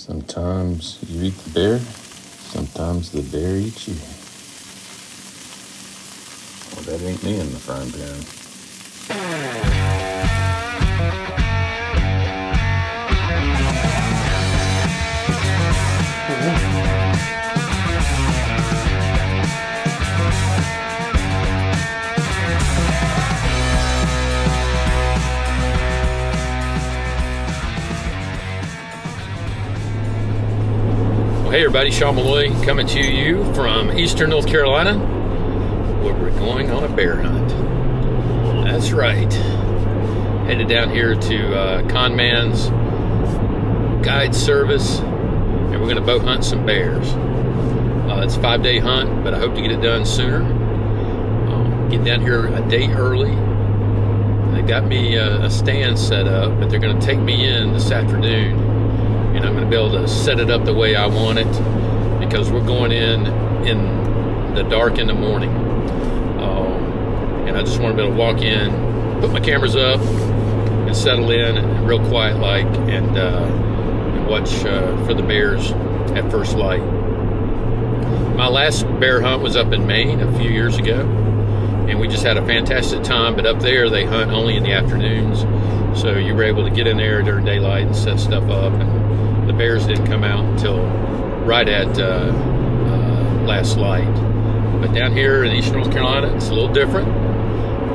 Sometimes you eat the bear, sometimes the bear eats you. Well, that ain't me in the frying pan. Hey everybody, Sean Malloy coming to you from Eastern North Carolina, where we're going on a bear hunt. That's right. Headed down here to Conman's guide service, and we're going to bow hunt some bears. It's a 5-day hunt, but I hope to get it done sooner. Get down here a day early. They got me a stand set up, but they're going to take me in this afternoon. And I'm going to be able to set it up the way I want it, because we're going in the dark in the morning. And I just want to be able to walk in, put my cameras up, and settle in real quiet like, and watch for the bears at first light. My last bear hunt was up in Maine a few years ago, and we just had a fantastic time. But up there they hunt only in the afternoons, so you were able to get in there during daylight and set stuff up, and the bears didn't come out until right at last light. But down here in Eastern North Carolina, it's a little different,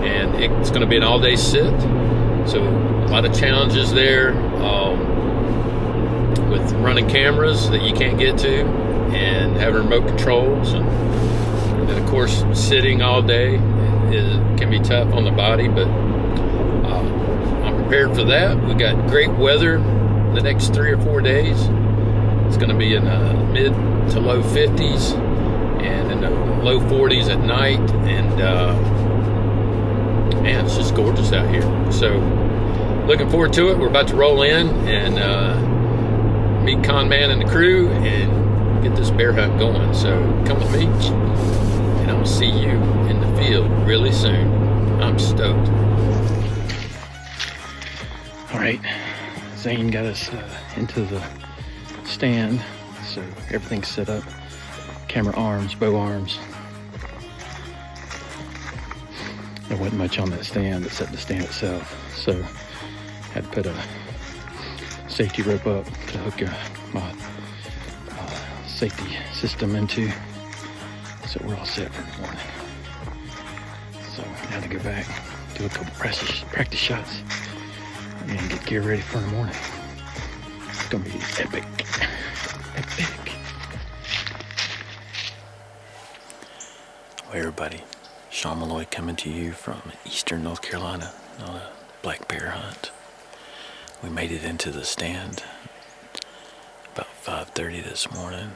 and it's going to be an all-day sit. So a lot of challenges there with running cameras that you can't get to, and having remote controls, and then of course sitting all day can be tough on the body. But I'm prepared for that. We got great weather the next 3 or 4 days. It's going to be in the mid to low 50s and in the low 40s at night, and man, it's just gorgeous out here. So looking forward to it. We're about to roll in and meet Conman and the crew and get this bear hunt going. So come with me, and I'll see you in the field really soon. I'm stoked. All right, Zane got us into the stand, so everything's set up. Camera arms, bow arms. There wasn't much on that stand except the stand itself, so had to put a safety rope up to hook my safety system into, so we're all set for the morning. So now to go back, do a couple practice shots, and get gear ready for the morning. It's gonna be epic. Epic. Hey everybody, Sean Malloy coming to you from Eastern North Carolina on a black bear hunt. We made it into the stand about 5:30 this morning.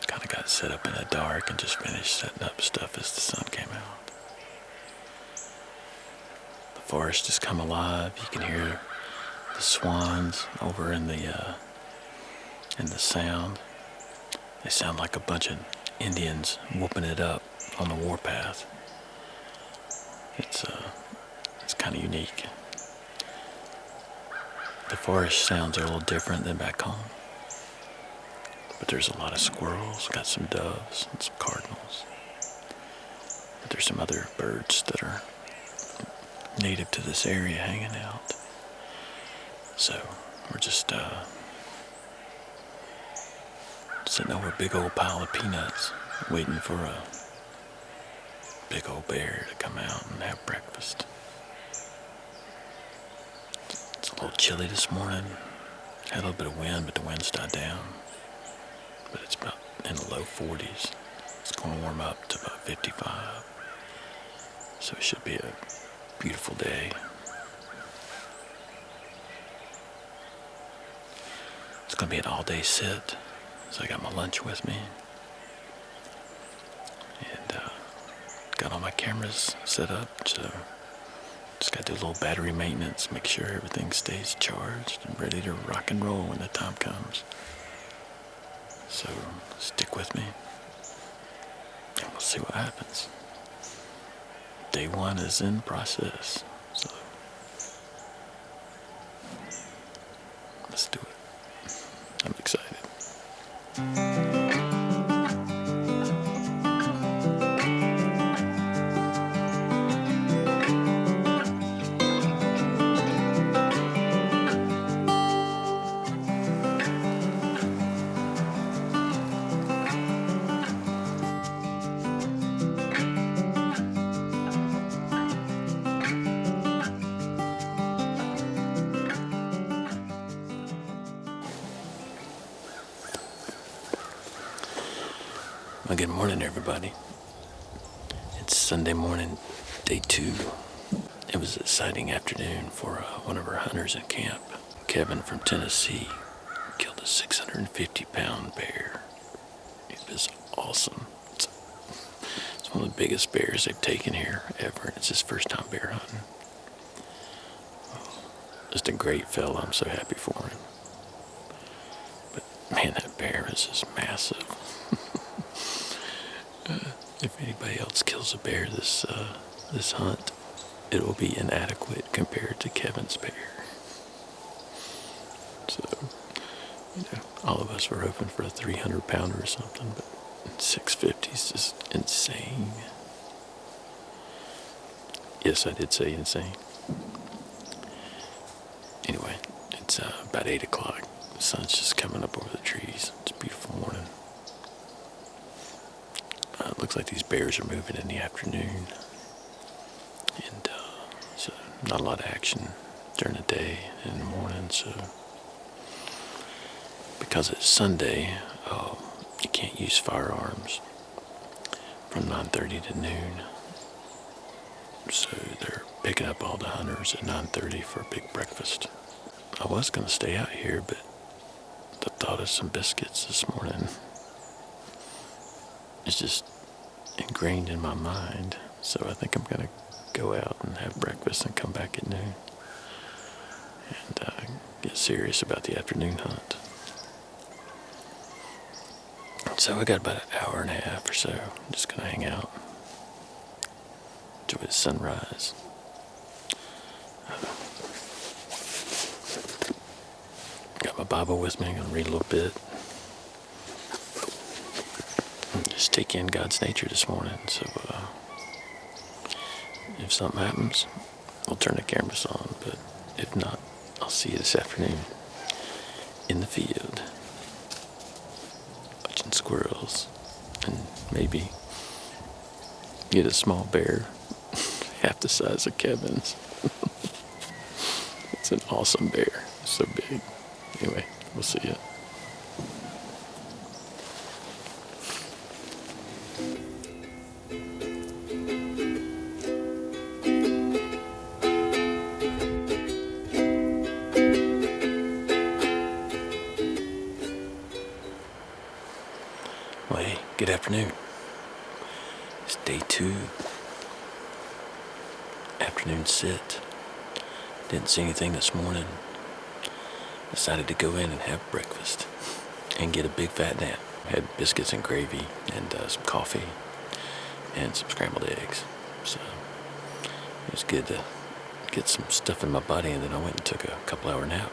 Kind of got set up in the dark and just finished setting up stuff as the sun came out. The forest has come alive. You can hear the swans over in the sound. They sound like a bunch of Indians whooping it up on the warpath. It's kind of unique. The forest sounds are a little different than back home, but there's a lot of squirrels, got some doves and some cardinals. But there's some other birds that are native to this area hanging out. So we're just sitting over a big old pile of peanuts, waiting for a big old bear to come out and have breakfast. It's a little chilly this morning. Had a little bit of wind, but the wind's died down. But it's about in the low 40s. It's going to warm up to about 55. So it should be a beautiful day. It's going to be an all-day sit. So I got my lunch with me. And got all my cameras set up. So just got to do a little battery maintenance, make sure everything stays charged and ready to rock and roll when the time comes. So stick with me, and we'll see what happens. Day one is in process, so let's do it. I'm excited. Well, good morning, everybody. It's Sunday morning, day 2. It was an exciting afternoon for one of our hunters in camp. Kevin from Tennessee killed a 650-pound bear. It was awesome. It's one of the biggest bears they've taken here ever, and it's his first time bear hunting. Just a great fella. I'm so happy for him. But man, that bear is just massive. If anybody else kills a bear this hunt, it will be inadequate compared to Kevin's bear. So, all of us were hoping for a 300-pounder or something, but 650 is just insane. Yes, I did say insane. Anyway, it's about 8 o'clock. The sun's just coming up over the trees. It's a beautiful morning. It looks like these bears are moving in the afternoon. And so not a lot of action during the day and in the morning. So because it's Sunday, you can't use firearms from 9:30 to noon. So they're picking up all the hunters at 9:30 for a big breakfast. I was going to stay out here, but the thought of some biscuits this morning is just ingrained in my mind. So I think I'm going to go out and have breakfast and come back at noon and get serious about the afternoon hunt. So I got about an hour and a half or so. I'm just going to hang out, enjoy the sunrise. Got my Bible with me. I'm going to read a little bit. Just take in God's nature this morning. So if something happens, we'll turn the cameras on. But if not, I'll see you this afternoon in the field, watching squirrels, and maybe get a small bear half the size of Kevin's. It's an awesome bear. It's so big. Anyway, we'll see you. Well, hey, good afternoon. It's day 2. Afternoon sit. Didn't see anything this morning. Decided to go in and have breakfast and get a big fat nap. Had biscuits and gravy and some coffee and some scrambled eggs. So it was good to get some stuff in my body, and then I went and took a couple-hour nap.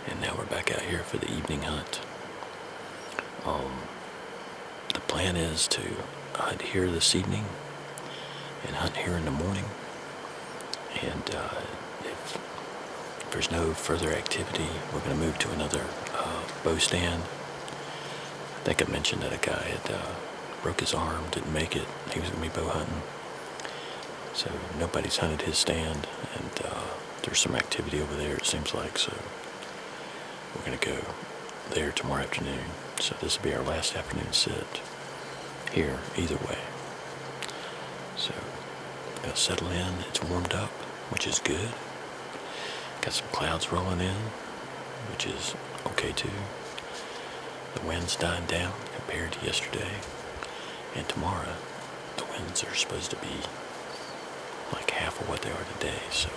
And now we're back out here for the evening hunt. The plan is to hunt here this evening and hunt here in the morning. And if there's no further activity, we're going to move to another bow stand. I think I mentioned that a guy had broke his arm, didn't make it. He was going to be bow hunting. So nobody's hunted his stand, and there's some activity over there, it seems like. So we're going to go there tomorrow afternoon. So this will be our last afternoon sit here either way. So going to settle in. It's warmed up, which is good. Got some clouds rolling in, which is okay too. The wind's dying down compared to yesterday. And tomorrow, the winds are supposed to be like half of what they are today. So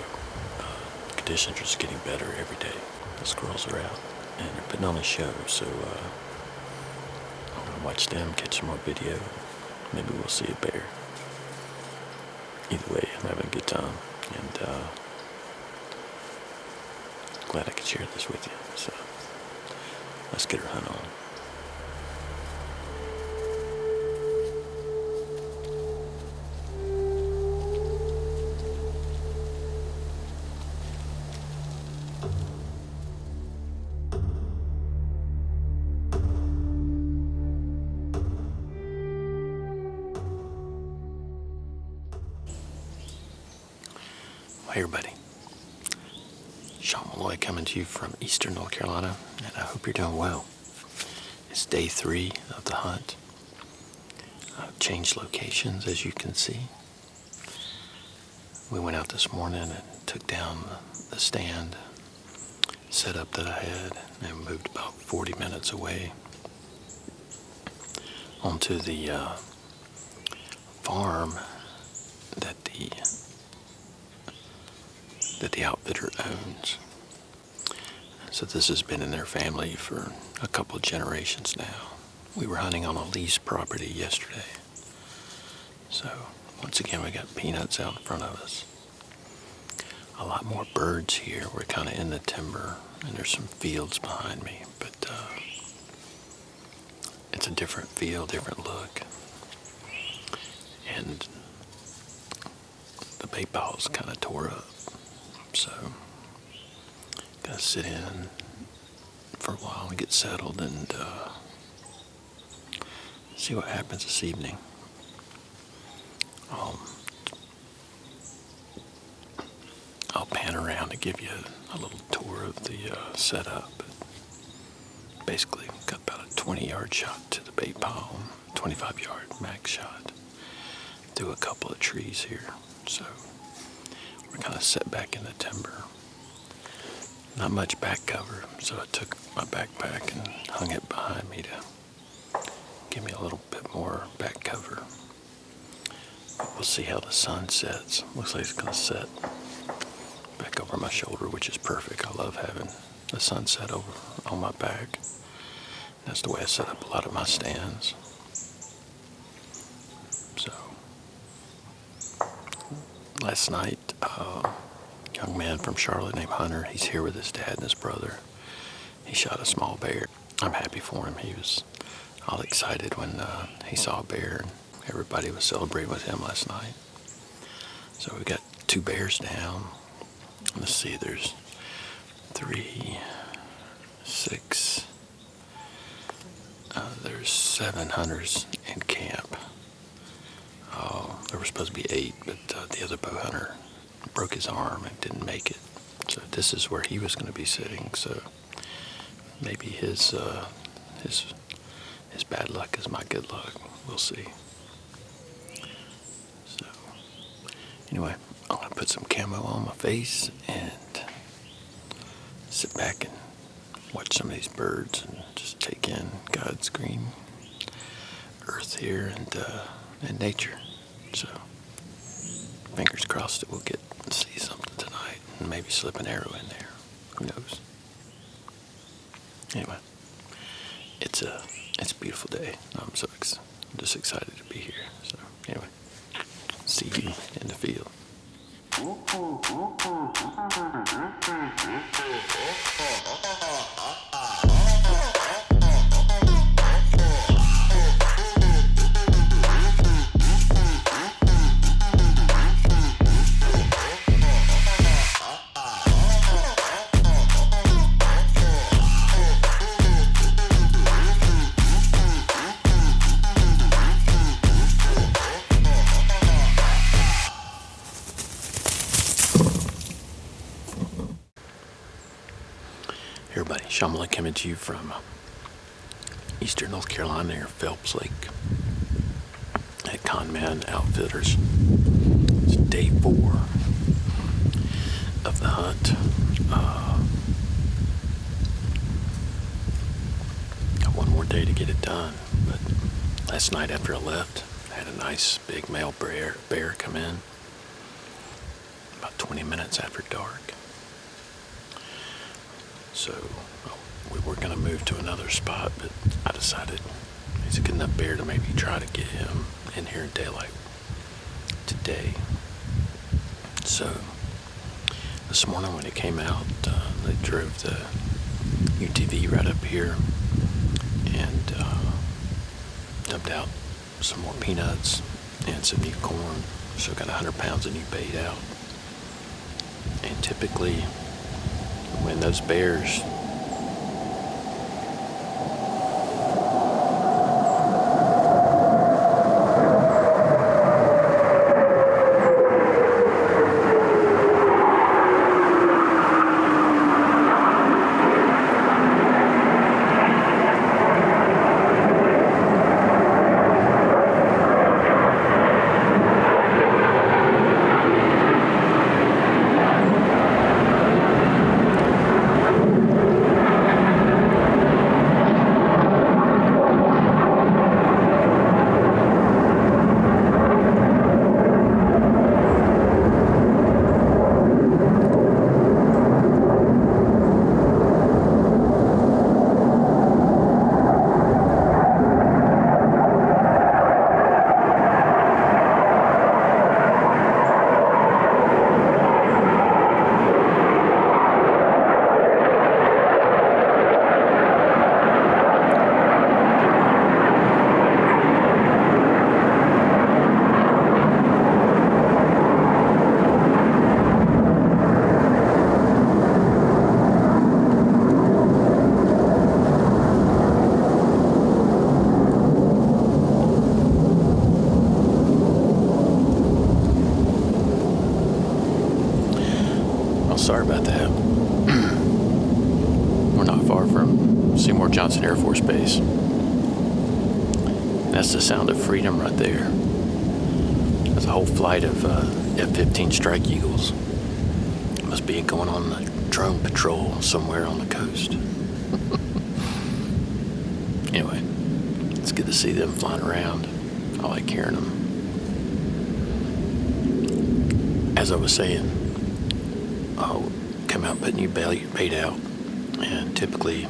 conditions are just getting better every day. The squirrels are out and they're putting on a show. So I'm going to watch them, catch some more video. Maybe we'll see a bear. Either way, I'm having a good time. And glad I could share this with you. So let's get our hunt on. Hey everybody, Sean Malloy coming to you from Eastern North Carolina, and I hope you're doing well. It's day 3 of the hunt. changed locations, as you can see. We went out this morning and took down the stand setup that I had and moved about 40 minutes away onto the farm that the outfitter owns. So this has been in their family for a couple of generations now. We were hunting on a leased property yesterday. So once again, we got peanuts out in front of us. A lot more birds here. We're kind of in the timber, and there's some fields behind me, but it's a different feel, different look. And the bait pile's kind of tore up, so gotta sit in for a while and get settled and see what happens this evening. I'll pan around and give you a little tour of the setup. Basically, got about a 20-yard shot to the bait pile, 25-yard max shot through a couple of trees here. So we're kind of set back in the timber. Not much back cover, so I took my backpack and hung it behind me to give me a little bit more back cover. But we'll see how the sun sets. Looks like it's going to set back over my shoulder, which is perfect. I love having the sunset over on my back. That's the way I set up a lot of my stands. So last night, a young man from Charlotte named Hunter, he's here with his dad and his brother. He shot a small bear. I'm happy for him. He was all excited when he saw a bear, and everybody was celebrating with him last night. So we got 2 bears down. Let's see, there's 3, 6, there's 7 hunters in camp. There were supposed to be 8, but the other bow hunter broke his arm and didn't make it. So this is where he was going to be sitting. So maybe his bad luck is my good luck. We'll see. So anyway, I'm going to put some camo on my face and sit back and watch some of these birds and just take in God's green earth here and nature. So fingers crossed that we'll get to see something tonight and maybe slip an arrow in there. Who knows? Anyway, it's a beautiful day. I'm just excited to be here. So anyway, see you in the field. Everybody, Shamala coming to you from eastern North Carolina near Phelps Lake at Conman Outfitters. It's day 4 of the hunt. Got one more day to get it done, but last night after I left, I had a nice big male bear come in about 20 minutes after dark. So we were going to move to another spot, but I decided he's a good enough bear to maybe try to get him in here in daylight today. So this morning when it came out, they drove the UTV right up here and dumped out some more peanuts and some new corn. So got 100 pounds of new bait out. And typically when those bears We're not far from Seymour Johnson Air Force Base. That's the sound of freedom right there. There's a whole flight of F-15 Strike Eagles. Must be going on a drone patrol somewhere on the coast. Anyway, it's good to see them flying around. I like hearing them. As I was saying, I'll come out putting new bait out, and typically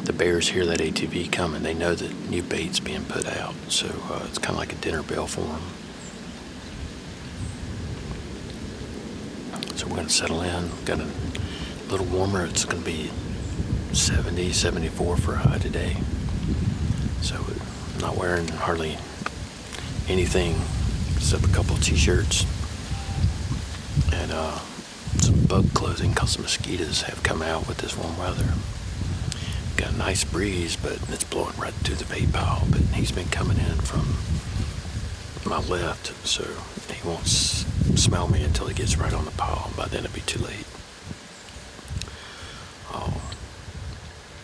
the bears hear that ATV coming. They know that new bait's being put out, so it's kind of like a dinner bell for them. So we're going to settle in. Got a little warmer. It's going to be 70, 74 for a high today. So I'm not wearing hardly anything except a couple of t-shirts and some bug clothing because the mosquitoes have come out with this warm weather. Got a nice breeze, but it's blowing right through the bait pile. But he's been coming in from my left, so he won't smell me until he gets right on the pile. By then it'll be too late.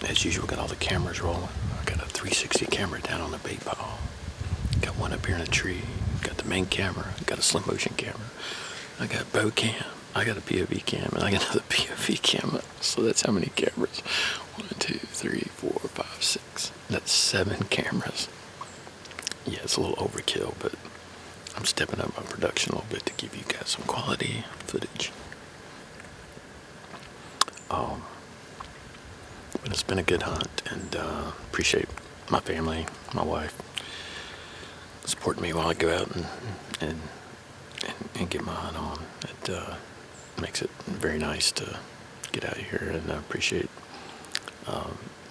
As usual, got all the cameras rolling. I got a 360 camera down on the bait pile. Got one up here in a tree. Got the main camera. Got a slow motion camera. I got a bow cam. I got a POV cam, and I got another POV camera. So that's how many cameras. 1, 2, 3, 4, 5, 6. That's 7 cameras. Yeah, it's a little overkill, but I'm stepping up my production a little bit to give you guys some quality footage. But it's been a good hunt, and appreciate my family, my wife, supporting me while I go out and get my hunt on. It makes it very nice to get out of here, and I appreciate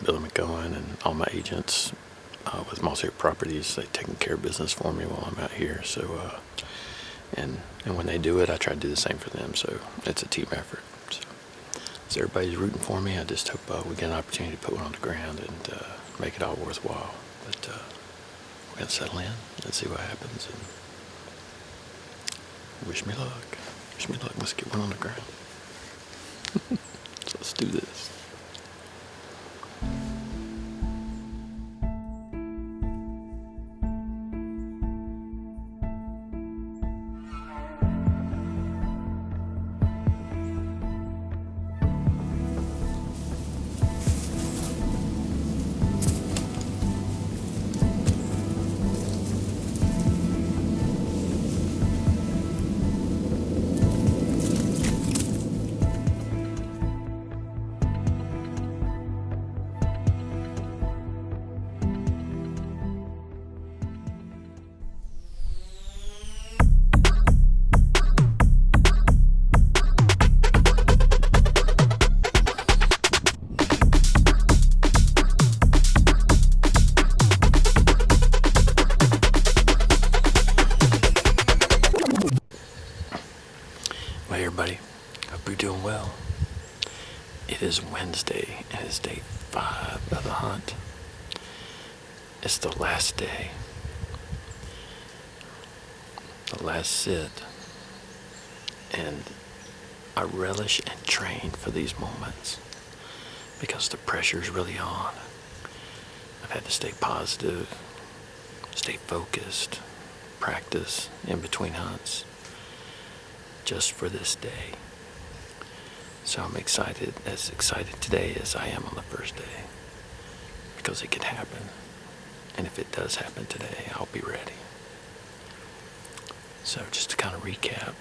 Billy McGowan and all my agents with Moss Air Properties. They've taken care of business for me while I'm out here. So, and when they do it, I try to do the same for them. So it's a team effort. So everybody's rooting for me. I just hope we get an opportunity to put one on the ground and make it all worthwhile. But we're going to settle in and see what happens. And wish me luck. Wish me luck. Let's get one on the ground. So let's do this. Hey everybody, hope you're doing well. It is Wednesday and it's day 5 of the hunt. It's the last day, the last sit, and I relish and train for these moments because the pressure is really on. I've had to stay positive, stay focused, practice in between hunts just for this day. So I'm excited, as excited today as I am on the first day, because it could happen. And if it does happen today, I'll be ready. So just to kind of recap,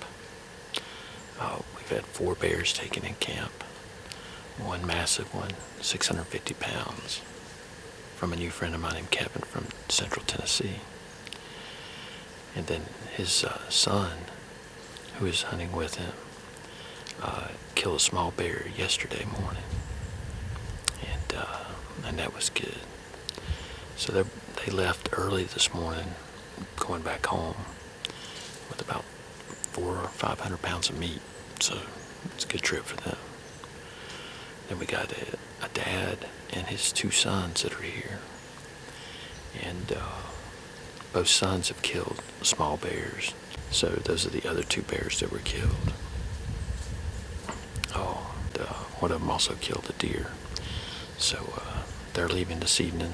we've had 4 bears taken in camp. One massive one, 650 pounds, from a new friend of mine named Kevin from Central Tennessee. And then his son, who is hunting with him, killed a small bear yesterday morning, and that was good. So they left early this morning, going back home with about 400 or 500 pounds of meat. So it's a good trip for them. Then we got a dad and his 2 sons that are here, and both sons have killed small bears. So those are the other 2 bears that were killed. One of them also killed a deer. So they're leaving this evening.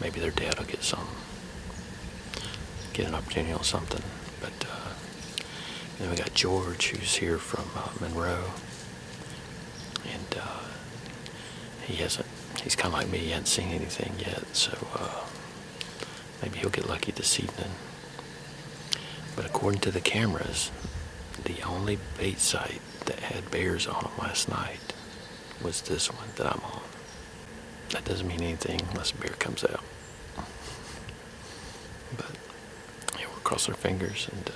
Maybe their dad will get an opportunity on something. But then we got George, who's here from Monroe, and he's kind of like me, he hasn't seen anything yet, so maybe he'll get lucky this evening. But according to the cameras, the only bait site that had bears on them last night was this one that I'm on. That doesn't mean anything unless a bear comes out. But yeah, we'll cross our fingers, and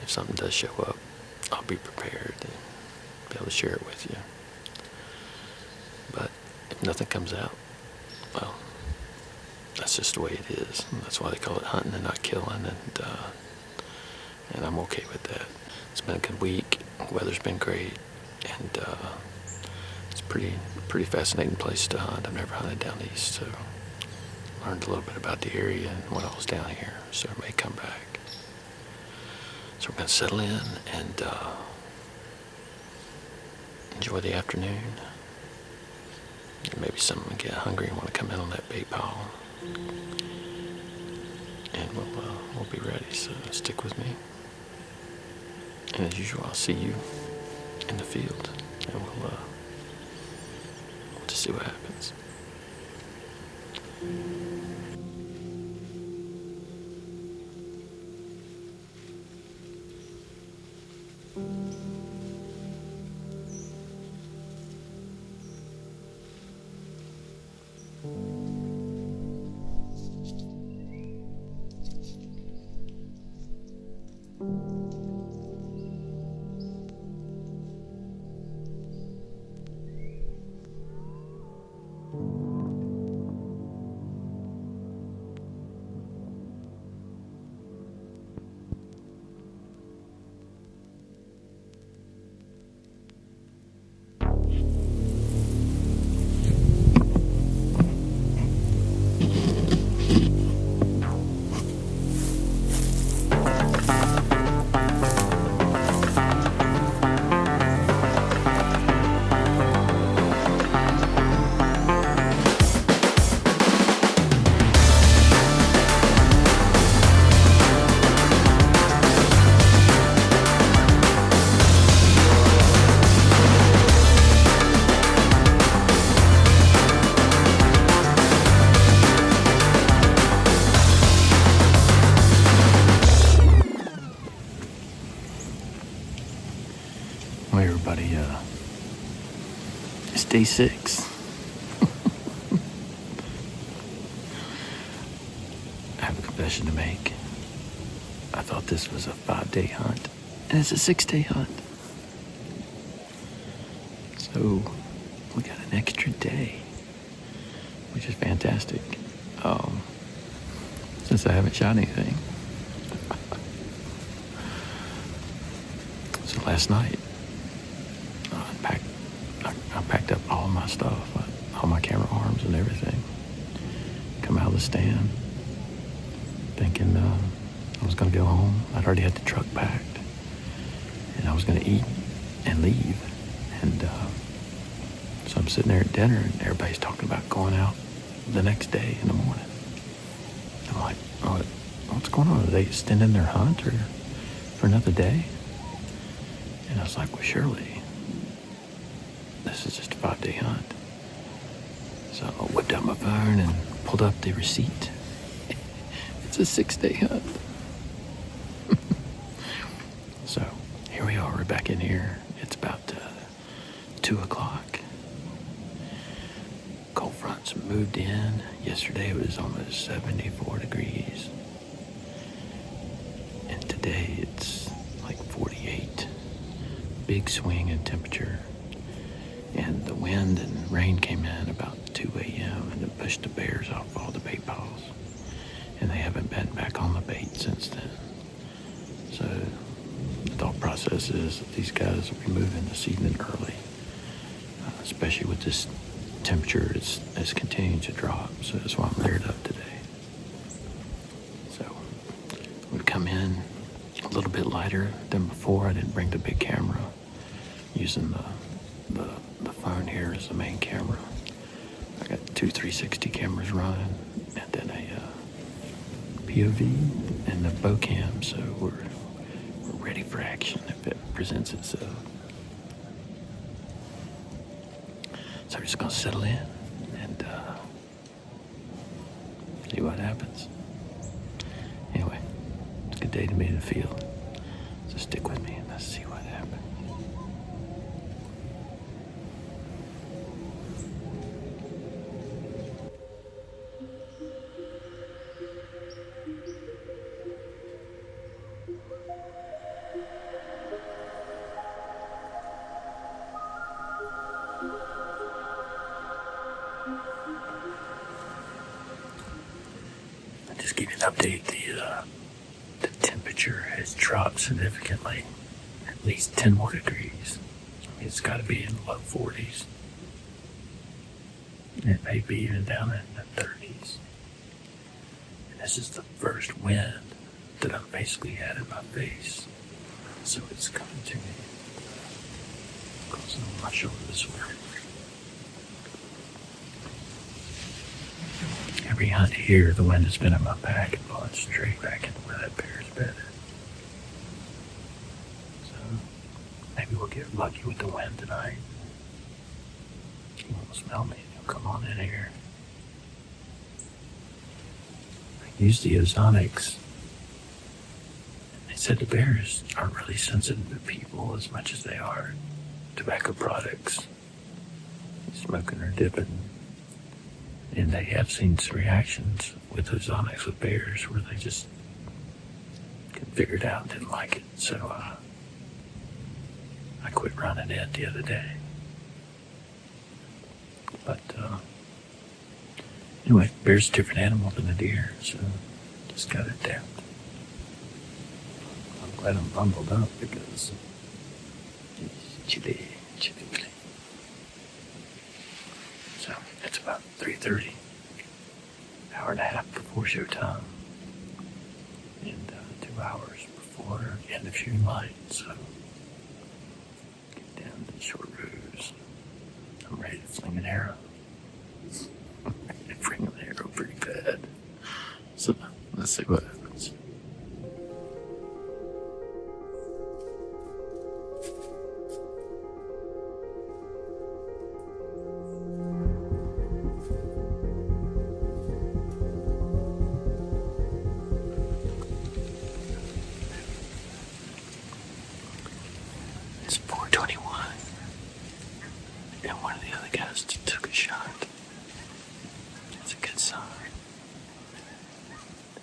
if something does show up, I'll be prepared and be able to share it with you. But if nothing comes out, well, that's just the way it is. And that's why they call it hunting and not killing, and I'm okay with that. It's been a good week. Weather's been great, and it's pretty fascinating place to hunt. I've never hunted down east, so learned a little bit about the area and when I was down here, so I may come back. So we're going to settle in and enjoy the afternoon. Maybe someone will get hungry and want to come in on that bait pile. And we'll be ready, so stick with me. And as usual, I'll see you in the field, and we'll just see what happens. Well, everybody, it's day 6. I have a confession to make. I thought this was a 5-day hunt, and it's a 6-day hunt. So we got an extra day, which is fantastic. Since I haven't shot anything. So last night, I packed up all my stuff, all my camera arms and everything. Come out of the stand, thinking I was going to go home. I'd already had the truck packed, and I was going to eat and leave. And so I'm sitting there at dinner, and everybody's talking about going out the next day in the morning. I'm like, oh, what's going on? Are they extending their hunt or for another day? And I was like, well, surely this is just a 5-day hunt. So I whipped out my phone and pulled up the receipt. It's a 6-day hunt. So here we are, we're back in here. It's about 2 o'clock. Cold fronts moved in. Yesterday it was almost 74 degrees. And today it's like 48. Big swing in temperature. And the wind and rain came in about 2 a.m. and it pushed the bears off all the bait piles. And they haven't been back on the bait since then. So the thought process is that these guys will be moving this evening early, especially with this temperature is continuing to drop. So that's why I'm layered up today. So I'm going to come in a little bit lighter than before. I didn't bring the big camera. using the phone here as the main camera. I got two 360 cameras running, and then a POV and the bow cam, so we're ready for action if it presents itself. So we're just gonna settle in and see what happens. Anyway, it's a good day to be in the field. So stick with me and let's see what happens. I'll just give you an update. The temperature has dropped significantly, at least 10 more degrees. I mean, it's got to be in the low 40s. It may be even down in the 30s. And this is the first wind that I've basically had in my face. So it's coming to me. Crossing over my shoulder this way. Every hunt here, the wind has been in my back and blowing straight back into where that bear's bedded. So maybe we'll get lucky with the wind tonight. He won't smell me and he'll come on in here. I used the ozonics. They said the bears aren't really sensitive to people as much as they are tobacco products, smoking or dipping. And they have seen some reactions with ozonics with bears where they just figured it out and didn't like it. So I quit running it the other day. But anyway, bear's a different animal than a deer, so just got to adapt. I'm glad I'm bundled up because it's chilly. So it's about 3:30, hour and a half before showtime, and 2 hours before the end of shooting light. So get down to the short rows. I'm ready to fling an arrow. I'm ready to fling an arrow pretty bad. So let's see what happens. It's 4:21, and one of the other guys took a shot. It's a good sign.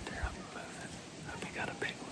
They're up and moving. Hope he got a big one.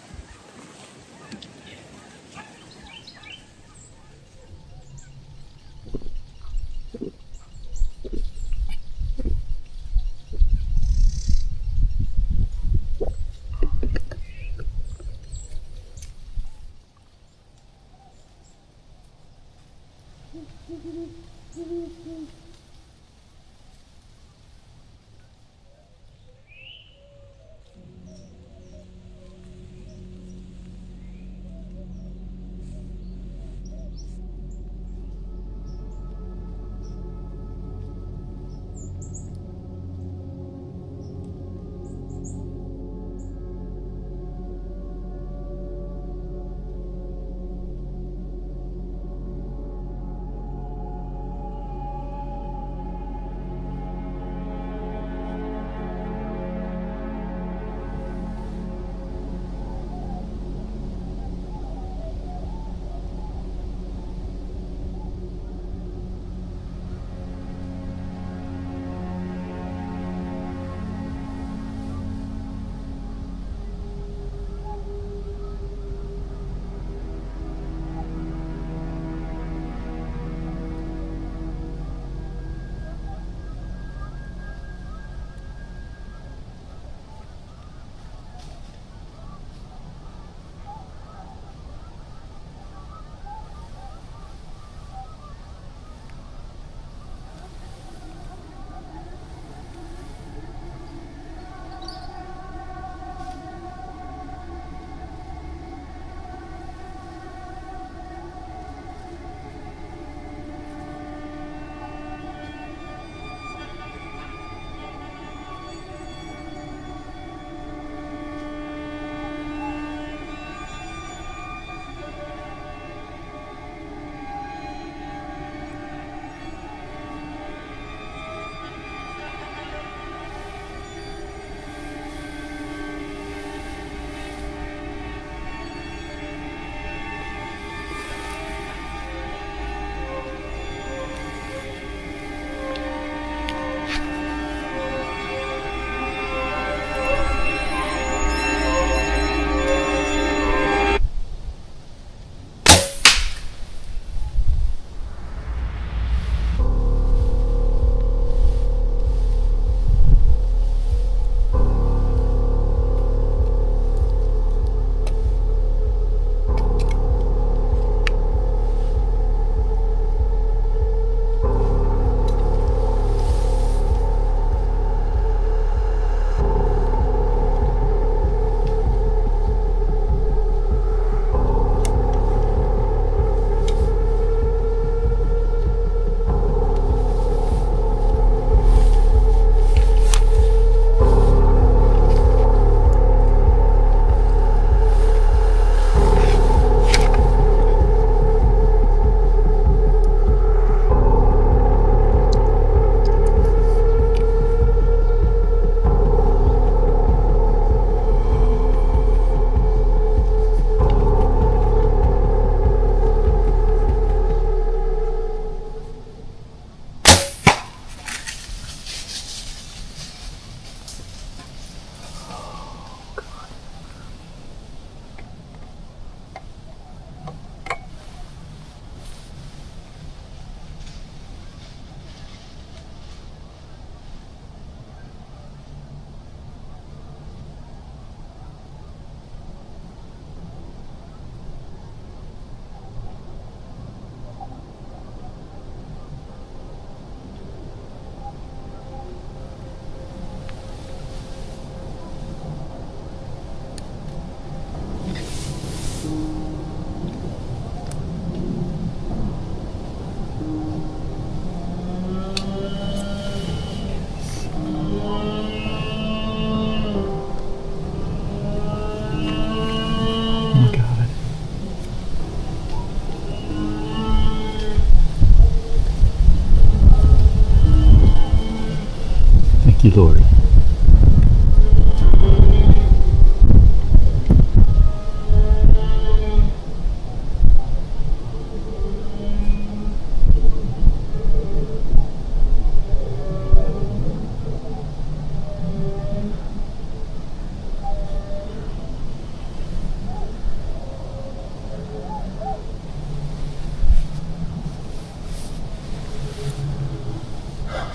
Thank you, Lord.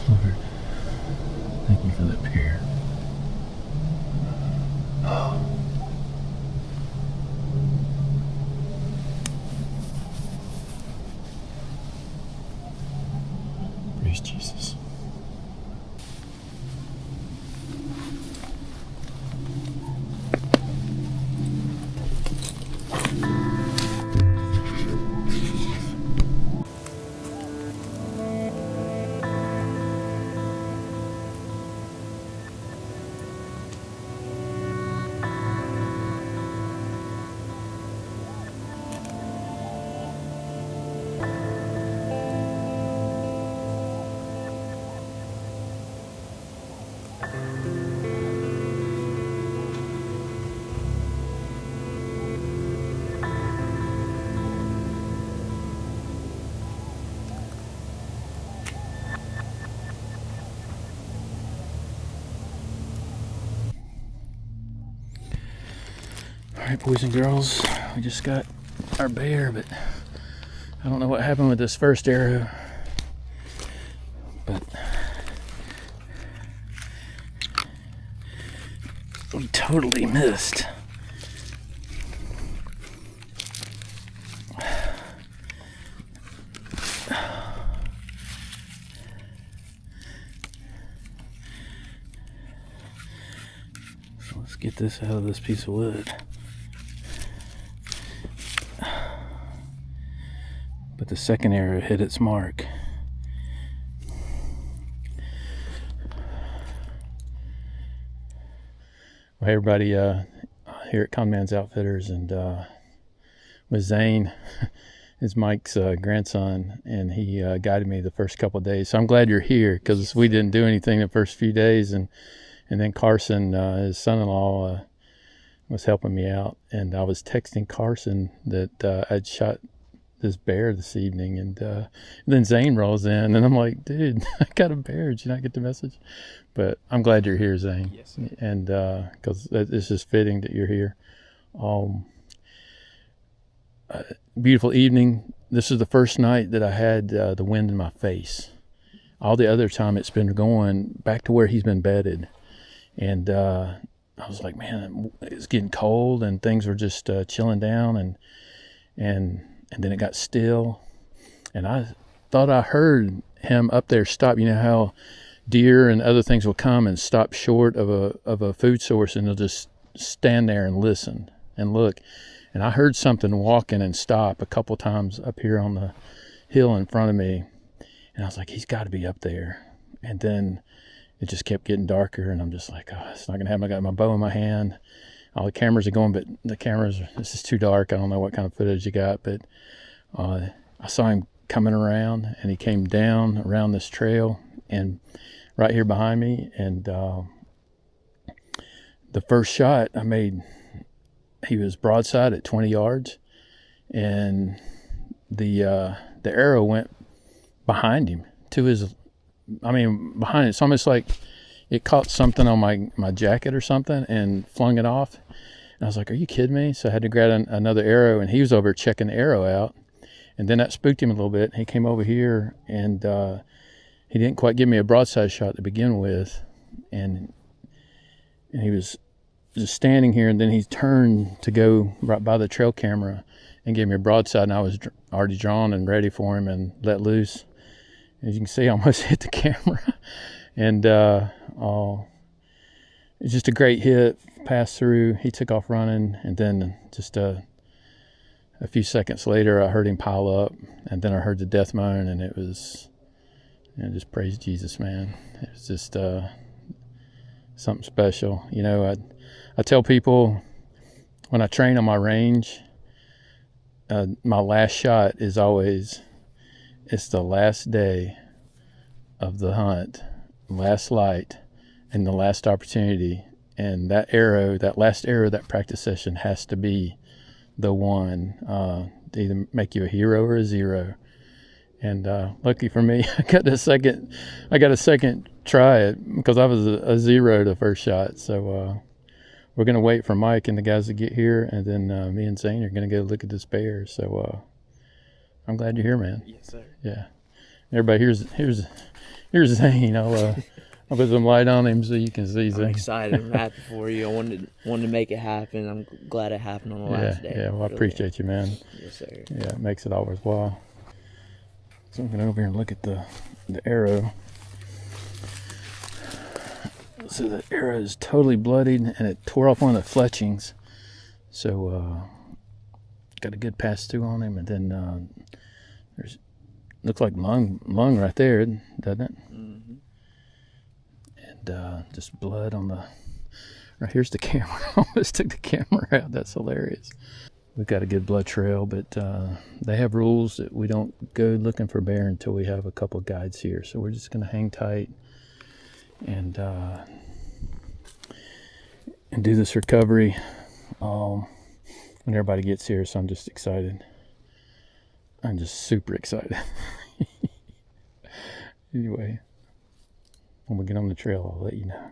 Lord, thank you for that pier. Praise Jesus. Alright, boys and girls, we just got our bear, but I don't know what happened with this first arrow, but we totally missed. So let's get this out of this piece of wood. But the second arrow hit its mark. Well, hey everybody, here at Conman's Outfitters, and with Zane is Mike's grandson, and he guided me the first couple of days. So I'm glad you're here, because we didn't do anything the first few days, and then Carson, his son-in-law, was helping me out, and I was texting Carson that I'd shot this bear this evening, and then Zane rolls in, and I'm like, dude, I got a bear. Did you not get the message? But I'm glad you're here, Zane. Yes, sir. And because it's just fitting that you're here. Beautiful evening. This is the first night that I had the wind in my face. All the other time it's been going back to where he's been bedded, and I was like, man, it's getting cold, and things were just chilling down, and then it got still, and I thought I heard him up there stop. You know how deer and other things will come and stop short of a food source, and they'll just stand there and listen and look. And I heard something walking and stop a couple times up here on the hill in front of me, and I was like, he's got to be up there. And then it just kept getting darker, and I'm just like, oh, it's not gonna happen. I got my bow in my hand. All the cameras are going, but the cameras, this is too dark. I don't know what kind of footage you got, but I saw him coming around, and he came down around this trail and right here behind me. And the first shot I made, he was broadside at 20 yards, and the arrow went behind him to his, behind it. It's almost like it caught something on my jacket or something and flung it off. And I was like, are you kidding me? So I had to grab another arrow, and he was over checking the arrow out. And then that spooked him a little bit. He came over here, and he didn't quite give me a broadside shot to begin with. And he was just standing here, and then he turned to go right by the trail camera and gave me a broadside, and I was already drawn and ready for him and let loose. As you can see, I almost hit the camera. And it's just a great hit, passed through. He took off running, and then just a few seconds later, I heard him pile up, and then I heard the death moan, and it was, just praise Jesus, man. It was just something special. You know, I tell people when I train on my range, my last shot is always, it's the last day of the hunt, last light, in the last opportunity. And that arrow, that last arrow, that practice session has to be the one to either make you a hero or a zero. And lucky for me, I got a second try it because I was a zero the first shot. So we're gonna wait for Mike and the guys to get here, and then me and Zane are gonna go look at this bear. So I'm glad you're here, man. Yes, sir. Yeah. Everybody, here's Zane. I'll put some light on him so you can see Zane. I'm excited. I'm happy for you. I wanted to make it happen. I'm glad it happened on the last day. Yeah, well, I appreciate you, man. Yes, sir. Yeah, it makes it all worthwhile. So I'm going to go over here and look at the arrow. So the arrow is totally bloodied, and it tore off one of the fletchings. So got a good pass through on him, and then there's looks like lung right there, doesn't it? Mm-hmm. And just blood on the. Right here's the camera. Almost took the camera out. That's hilarious. We've got a good blood trail, but they have rules that we don't go looking for bear until we have a couple guides here. So we're just going to hang tight and do this recovery when everybody gets here. So I'm just excited. I'm just super excited. Anyway, when we get on the trail, I'll let you know.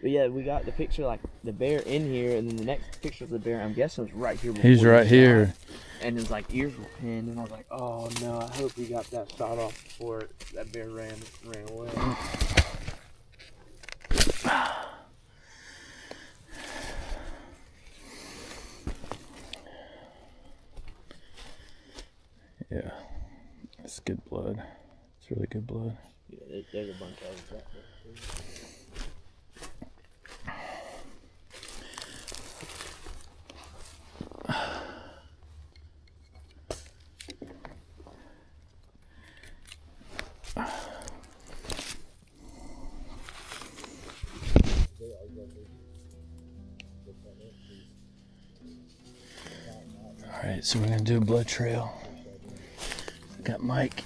But yeah, we got the picture, like the bear in here, and then the next picture of the bear, I'm guessing, was right here. He's right here. And his like ears were pinned, and I was like, oh no, I hope we got that shot off before that bear ran away. Yeah, it's good blood. It's really good blood. Yeah, there's a bunch of that there too. Alright, so we're going to do a blood trail. We've got Mike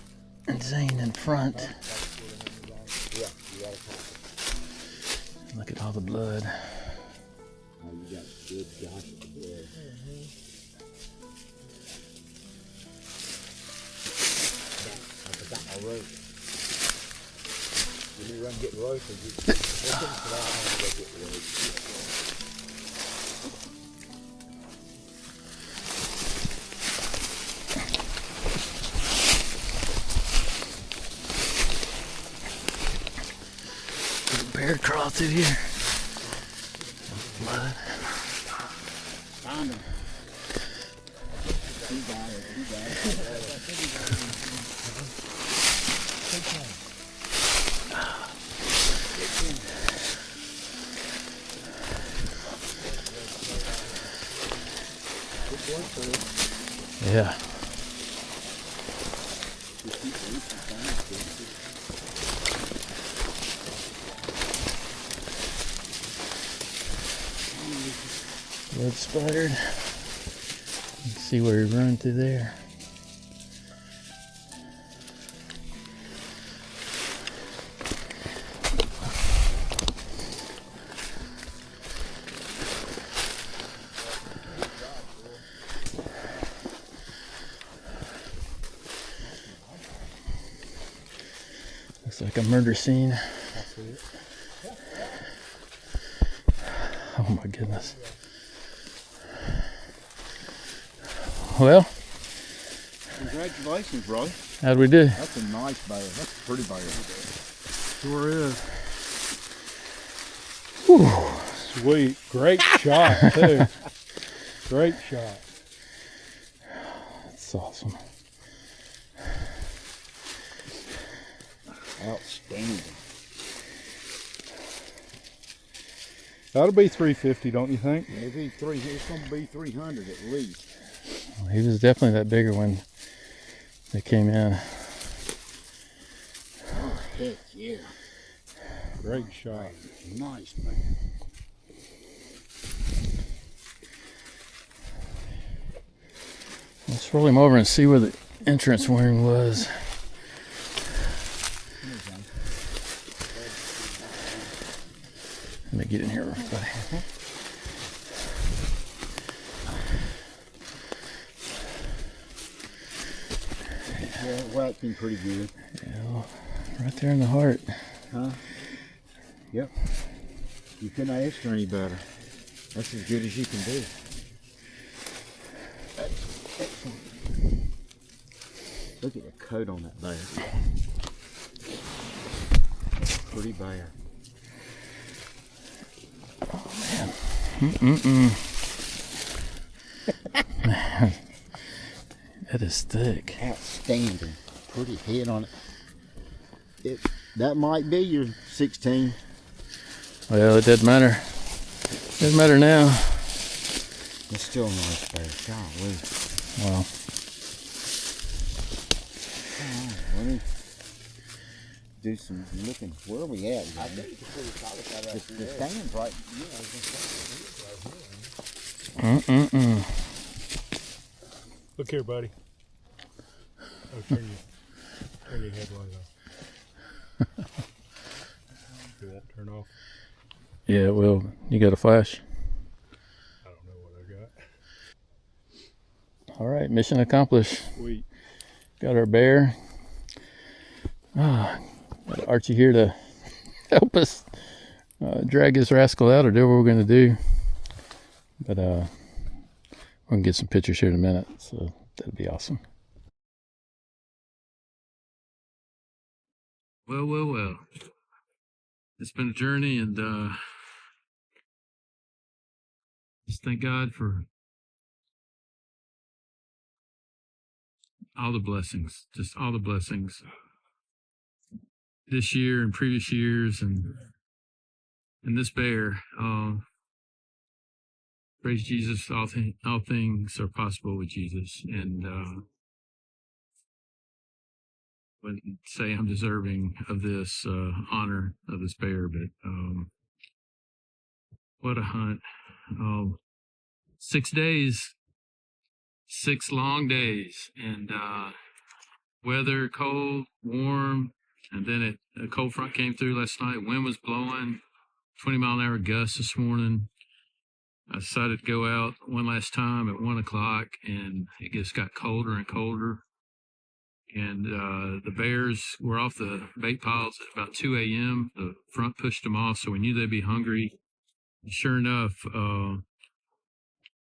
and Zane in front. Look at all the blood. You got good gosh of blood. I forgot my rope. When you run get rope, or you go get rope. Bear crawl through here. Blood. Found him. He got it. Yeah. Blood splattered. Let's see where he run through there. Looks like a murder scene. Oh my goodness. Well, Congratulations, bro. how'd we do? That's a nice bear. That's a pretty bear. Sure is. Whew. Sweet. Great shot, too. Great shot. That's awesome. Outstanding. That'll be 350, don't you think? Maybe it's going to be 300 at least. Well, he was definitely that bigger when they came in. Oh, heck yeah. Great shot. Nice, man. Let's roll him over and see where the entrance wound was. Let me get in here, buddy. Yeah, waxing pretty good. Yeah, right there in the heart. Huh? Yep. You couldn't ask for any better. That's as good as you can do. Excellent. Look at the coat on that bear. Pretty bear. Oh man. Man, that is thick. Outstanding. Pretty head on it. That might be your 16. Well, it doesn't matter. Doesn't matter now. It's still a nice bear. Golly. Wow. Let me do some looking. Where are we at? I think the stand's right. Look here, buddy. Oh, turn your headlight off. It won't turn off. Yeah, well, you got a flash. I don't know what I got. All right, mission accomplished. Sweet. Got our bear. Got Archie here to help us drag this rascal out or do what we're going to do. But we're going to get some pictures here in a minute, so that'd be awesome. Well. It's been a journey, and just thank God for all the blessings, just all the blessings this year and previous years, and this bear. Praise Jesus, all things are possible with Jesus, and wouldn't say I'm deserving of this honor of this bear, but what a hunt. 6 days, 6 long days, and weather cold, warm, and then a cold front came through last night. Wind was blowing, 20-mile-an-hour gusts this morning. I decided to go out one last time at 1 o'clock, and it just got colder and colder. And the bears were off the bait piles at about 2 a.m. The front pushed them off, so we knew they'd be hungry. Sure enough,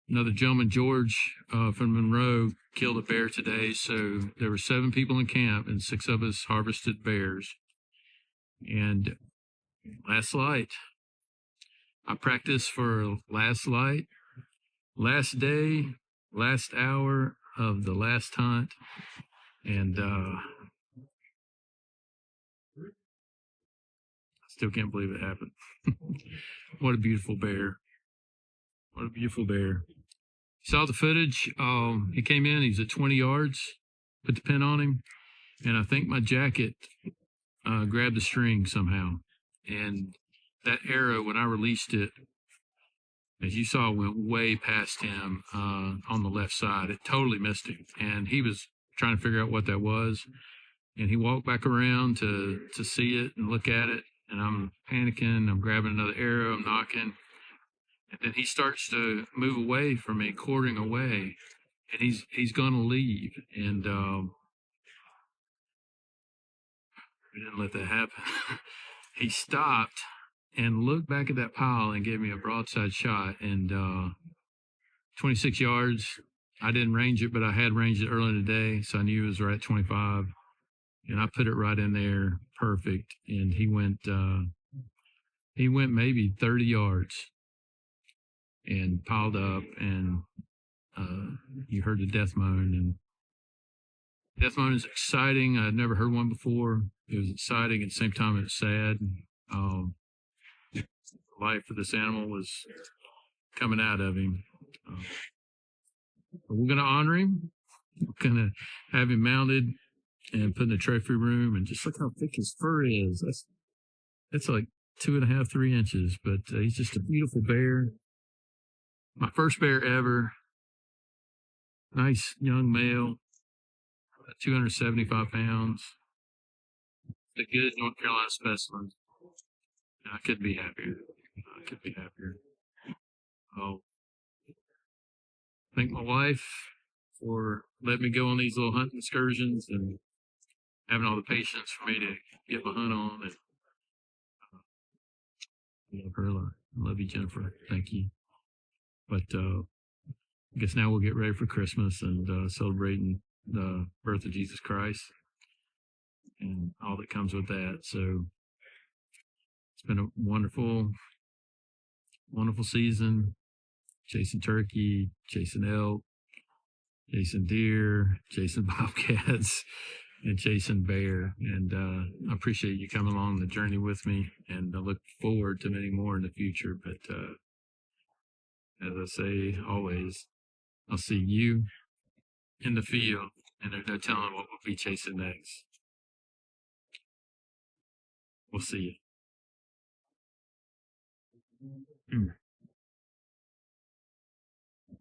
another gentleman, George from Monroe, killed a bear today. So there were 7 people in camp, and 6 of us harvested bears. And last light, I practiced for last light, last day, last hour of the last hunt. And I still can't believe it happened. What a beautiful bear. What a beautiful bear. Saw the footage. He came in, he was at 20 yards, put the pin on him, and I think my jacket grabbed the string somehow. And that arrow, when I released it, as you saw, went way past him on the left side. It totally missed him. And he was trying to figure out what that was. And he walked back around to see it and look at it. And I'm panicking. I'm grabbing another arrow. I'm knocking. And then he starts to move away from me, quartering away. And he's going to leave. And we didn't let that happen. He stopped and looked back at that pile and gave me a broadside shot. And 26 yards. I didn't range it, but I had ranged it earlier today, so I knew it was right at 25. And I put it right in there, perfect. And he went maybe 30 yards and piled up, and you heard the death moan. And death moan is exciting. I'd never heard one before. It was exciting at the same time it was sad. The life of this animal was coming out of him. But we're going to honor him. We're going to have him mounted and put in the trophy room. And just look how thick his fur is. That's like 2.5, 3 inches. But he's just a beautiful bear. My first bear ever. Nice young male. 275 pounds. A good North Carolina specimen. I couldn't be happier. I could be happier. Oh, thank my wife for letting me go on these little hunting excursions and having all the patience for me to get my hunt on. And I love her a lot. I love you, Jennifer. Thank you. But I guess now we'll get ready for Christmas and celebrating the birth of Jesus Christ and all that comes with that. So it's been a wonderful, wonderful season. Chasing turkey, chasing elk, chasing deer, chasing bobcats, and chasing bear. And I appreciate you coming along the journey with me, and I look forward to many more in the future. But as I say always, I'll see you in the field, and there's no telling what we'll be chasing next. We'll see you.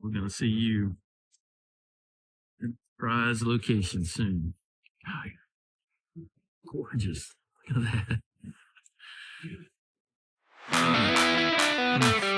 We're going to see you in prize location soon. God, gorgeous. Look at that.